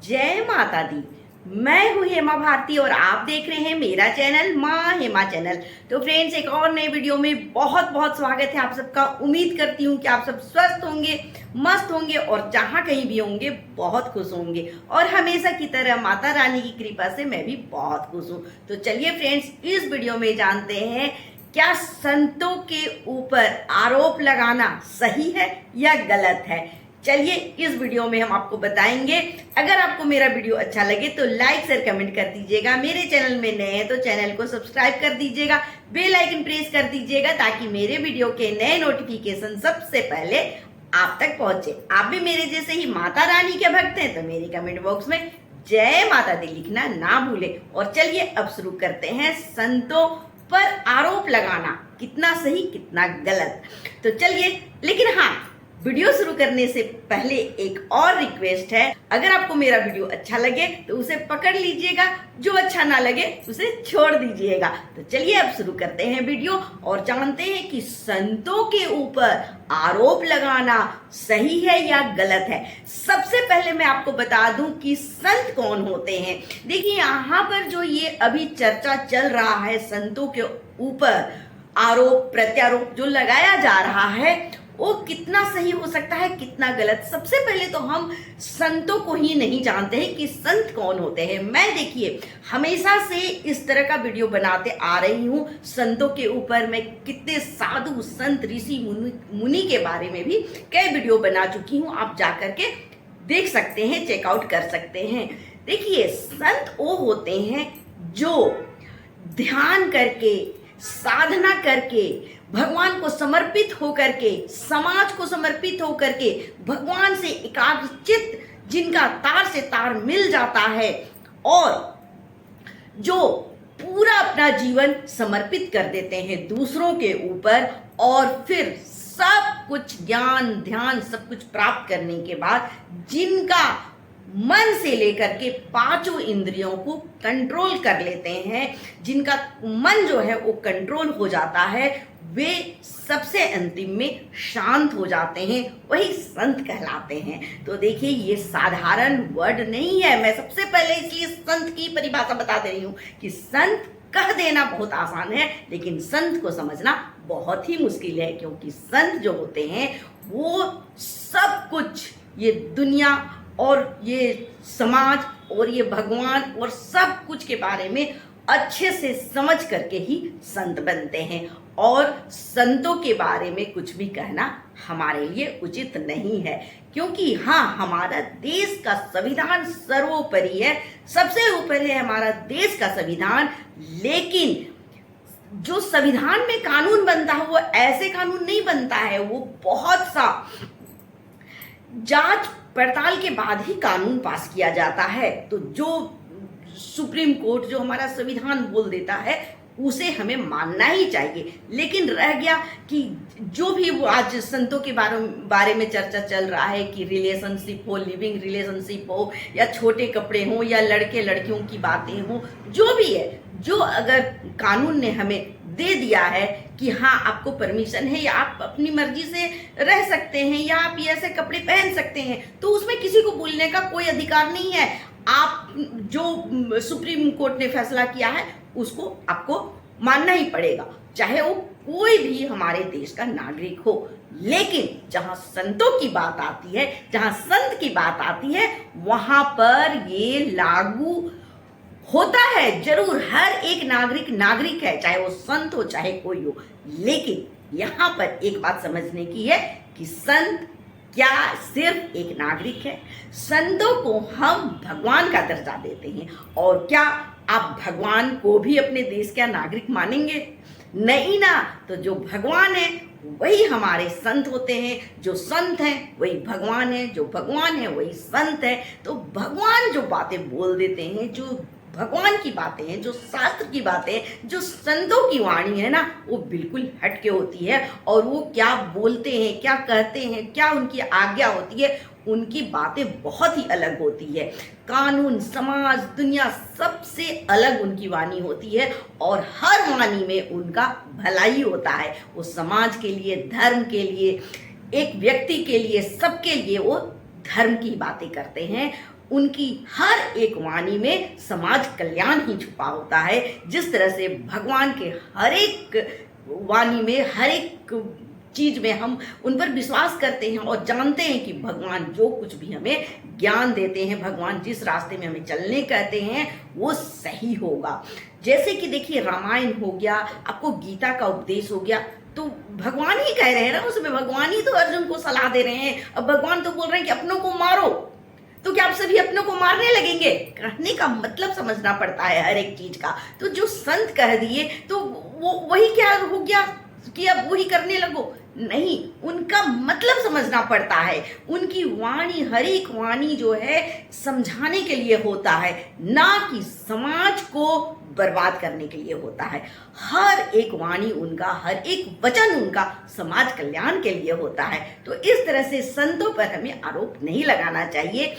जय माता दी। मैं हूँ हेमा भारती और आप देख रहे हैं मेरा चैनल माँ हेमा चैनल। तो फ्रेंड्स, एक और नए वीडियो में बहुत बहुत स्वागत है आप सबका। उम्मीद करती हूँ कि आप सब स्वस्थ होंगे, मस्त होंगे और जहाँ कहीं भी होंगे बहुत खुश होंगे। और हमेशा की तरह माता रानी की कृपा से मैं भी बहुत खुश हूँ। तो चलिए फ्रेंड्स, इस वीडियो में जानते हैं क्या संतों के ऊपर आरोप लगाना सही है या गलत है। चलिए इस वीडियो में हम आपको बताएंगे। अगर आपको मेरा वीडियो अच्छा लगे तो लाइक शेयर कमेंट कर दीजिएगा। मेरे चैनल में नए हैं तो चैनल को सब्सक्राइब कर दीजिएगा, बेल आइकन प्रेस कर दीजिएगा ताकि मेरे वीडियो के नए नोटिफिकेशन सबसे पहले आप तक पहुंचे। आप भी मेरे जैसे ही माता रानी के भक्त हैं तो मेरे कमेंट बॉक्स में जय माता दी लिखना ना भूले। और चलिए अब शुरू करते हैं। संतों पर आरोप लगाना कितना सही कितना गलत। तो चलिए, लेकिन हाँ, वीडियो शुरू करने से पहले एक और रिक्वेस्ट है। अगर आपको मेरा वीडियो अच्छा लगे तो उसे पकड़ लीजिएगा, जो अच्छा ना लगे उसे छोड़ दीजिएगा। तो चलिए अब शुरू करते हैं वीडियो और जानते हैं कि संतों के ऊपर आरोप लगाना सही है या गलत है। सबसे पहले मैं आपको बता दूं कि संत कौन होते हैं। देखिए, यहाँ पर जो ये अभी चर्चा चल रहा है, संतों के ऊपर आरोप प्रत्यारोप जो लगाया जा रहा है, वो कितना सही हो सकता है कितना गलत। सबसे पहले तो हम संतों को ही नहीं जानते हैं कि संत कौन होते हैं। मैं देखिए हमेशा से इस तरह का वीडियो बनाते आ रही हूँ। संतों के ऊपर मैं कितने साधु संत ऋषि मुनि के बारे में भी कई वीडियो बना चुकी हूँ। आप जाकर के देख सकते हैं, चेकआउट कर सकते हैं। देखिए, संत वो होते हैं जो ध्यान करके, साधना करके, भगवान को समर्पित होकर के, समाज को समर्पित होकर के, भगवान से एकाग्रचित्त, जिनका तार से तार मिल जाता है और जो पूरा अपना जीवन समर्पित कर देते हैं दूसरों के ऊपर, और फिर सब कुछ ज्ञान ध्यान सब कुछ प्राप्त करने के बाद जिनका मन से लेकर के पांचों इंद्रियों को कंट्रोल कर लेते हैं, जिनका मन जो है वो कंट्रोल हो जाता है, वे सबसे अंतिम में शांत हो जाते हैं, वही संत कहलाते हैं। तो देखिए, ये साधारण वर्ड नहीं है। मैं सबसे पहले इसलिए संत की परिभाषा बता दे रही हूँ कि संत कह देना बहुत आसान है, लेकिन संत को समझना बहुत ही मुश्किल है। क्योंकि संत जो होते हैं वो सब कुछ, ये दुनिया और ये समाज और ये भगवान और सब कुछ के बारे में अच्छे से समझ करके ही संत बनते हैं। और संतों के बारे में कुछ भी कहना हमारे लिए उचित नहीं है, क्योंकि हाँ, हमारा देश का संविधान सर्वोपरि है, सबसे ऊपर है हमारा देश का संविधान। लेकिन जो संविधान में कानून बनता है वो ऐसे कानून नहीं बनता है, वो बहुत सा जांच पड़ताल के बाद ही कानून पास किया जाता है। तो जो सुप्रीम कोर्ट, जो हमारा संविधान बोल देता है, उसे हमें मानना ही चाहिए। लेकिन रह गया कि जो भी वो आज संतों के बारे में चर्चा चल रहा है कि रिलेशनशिप हो, लिविंग रिलेशनशिप हो, या छोटे कपड़े हो, या लड़के लड़कियों की बातें हो, जो भी है, जो अगर कानून ने हमें दे दिया है कि हाँ आपको परमिशन है, या आप अपनी मर्जी से रह सकते हैं, या आप ये ऐसे कपड़े पहन सकते हैं, तो उसमें किसी को बोलने का कोई अधिकार नहीं है। आप जो सुप्रीम कोर्ट ने फैसला किया है उसको आपको मानना ही पड़ेगा, चाहे वो कोई भी हमारे देश का नागरिक हो। लेकिन जहां संतों की बात आती है, जहां संत की बात आती है, वहां पर ये लागू होता है जरूर। हर एक नागरिक है, चाहे वो संत हो चाहे कोई हो। लेकिन यहाँ पर एक बात समझने की है कि संत क्या सिर्फ एक नागरिक है? संतों को हम भगवान का दर्जा देते हैं। और क्या आप भगवान को भी अपने देश का नागरिक मानेंगे? नहीं ना। तो जो भगवान है वही हमारे संत होते हैं, जो संत हैं वही भगवान है, जो भगवान है वही संत है। तो भगवान जो बातें बोल देते हैं, जो भगवान की बातें हैं, जो शास्त्र की बातें, जो संतों की वाणी है ना, वो बिल्कुल हटके होती है। और वो क्या बोलते हैं, क्या कहते हैं, क्या उनकी आज्ञा होती है, उनकी बातें बहुत ही अलग होती है। कानून, समाज, दुनिया, सबसे अलग उनकी वाणी होती है। और हर वाणी में उनका भलाई होता है। वो समाज के लिए, धर्म के लिए, एक व्यक्ति के लिए, सबके लिए वो धर्म की बातें करते हैं। उनकी हर एक वाणी में समाज कल्याण ही छुपा होता है। जिस तरह से भगवान के हर एक वाणी में, हर एक चीज में हम उन पर विश्वास करते हैं और जानते हैं कि भगवान जो कुछ भी हमें ज्ञान देते हैं, भगवान जिस रास्ते में हमें चलने कहते हैं वो सही होगा। जैसे कि देखिए, रामायण हो गया, आपको गीता का उपदेश हो गया, तो भगवान ही कह रहे हैं ना उसमें, भगवान ही तो अर्जुन को सलाह दे रहे हैं। अब भगवान तो बोल रहे हैं कि अपनों को मारो, तो क्या आप सभी अपनों को मारने लगेंगे? कहने का मतलब समझना पड़ता है हर एक चीज का। तो जो संत कह दिए तो वो वही क्या हो गया कि अब वही करने लगो? नहीं, उनका मतलब समझना पड़ता है। उनकी वाणी, हर एक वाणी जो है समझाने के लिए होता है, ना कि समाज को बर्बाद करने के लिए होता है। हर एक वाणी उनका, हर एक वचन उनका समाज कल्याण के लिए होता है। तो इस तरह से संतों पर हमें आरोप नहीं लगाना चाहिए।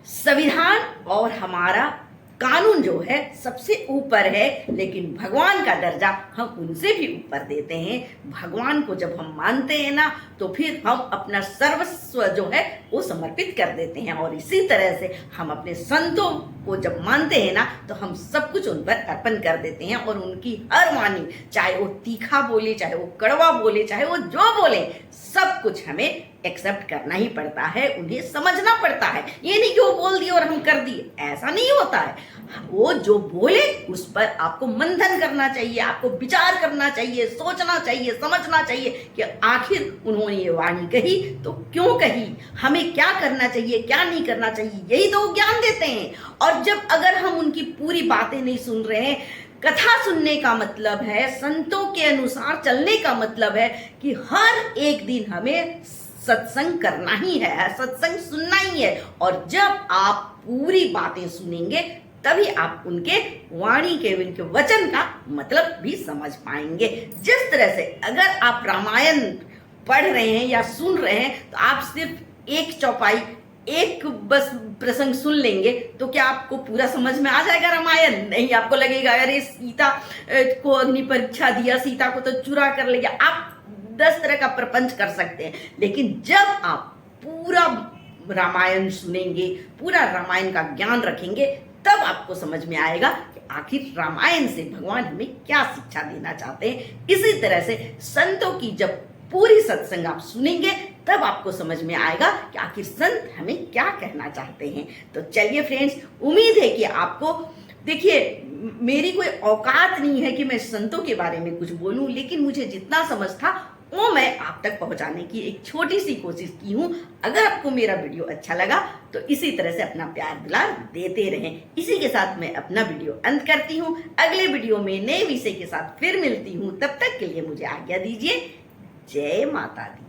संविधान और हमारा कानून जो है सबसे ऊपर है, लेकिन भगवान का दर्जा हम उनसे भी ऊपर देते हैं। भगवान को जब हम मानते हैं ना, तो फिर हम अपना सर्वस्व जो है वो समर्पित कर देते हैं। और इसी तरह से हम अपने संतों को जब मानते हैं ना, तो हम सब कुछ उन पर अर्पण कर देते हैं। और उनकी हर वाणी, चाहे वो तीखा बोले, चाहे वो कड़वा बोले, चाहे वो जो बोले, सब कुछ हमें एक्सेप्ट करना ही पड़ता है, उन्हें समझना पड़ता है। ये नहीं कि वो बोल दिए और हम कर दिए, ऐसा नहीं होता है। वो जो बोले उस पर आपको मंथन करना चाहिए, आपको विचार करना चाहिए, सोचना चाहिए, समझना चाहिए कि आखिर उन्होंने ये वाणी कही तो क्यों कही, हमें क्या करना चाहिए, क्या नहीं करना चाहिए, यही तो ज्ञान देते हैं। और जब अगर हम उनकी पूरी बातें नहीं सुन रहे हैं, कथा सुनने का मतलब है, संतों के अनुसार चलने का मतलब है कि हर एक दिन हमें सत्संग करना ही है, सत्संग सुनना ही है। और जब आप पूरी बातें सुनेंगे तभी आप उनके वाणी के, उनके वचन का मतलब भी समझ पाएंगे। जिस तरह से अगर आप रामायण पढ़ रहे हैं या सुन रहे हैं, तो आप सिर्फ एक चौपाई, एक बस प्रसंग सुन लेंगे तो क्या आपको पूरा समझ में आ जाएगा रामायण? नहीं, आपको लगेगा अरे सीता को अग्नि परीक्षा दिया, सीता को तो चुरा कर ले गया। आप 10 तरह का प्रपंच कर सकते हैं, लेकिन जब आप पूरा रामायण सुनेंगे, पूरा रामायण का ज्ञान रखेंगे, तब आपको समझ में आएगा कि आखिर रामायण से भगवान हमें क्या शिक्षा देना चाहते हैं। इसी तरह से संतों की जब पूरी सत्संग आप सुनेंगे, तब आपको समझ में आएगा कि आखिर संत हमें क्या कहना चाहते हैं। तो चलिए फ्रेंड्स, उम्मीद है कि आपको, देखिए मेरी कोई औकात नहीं है कि मैं संतों के बारे में कुछ बोलूं, लेकिन मुझे जितना समझ था वो मैं आप तक पहुंचाने की एक छोटी सी कोशिश की हूं। अगर आपको मेरा वीडियो अच्छा लगा तो इसी तरह से अपना प्यार दुलार देते रहें। इसी के साथ मैं अपना वीडियो अंत करती हूं। अगले वीडियो में नए विषय के साथ फिर मिलती हूं। तब तक के लिए मुझे आज्ञा दीजिए। जय माता दी।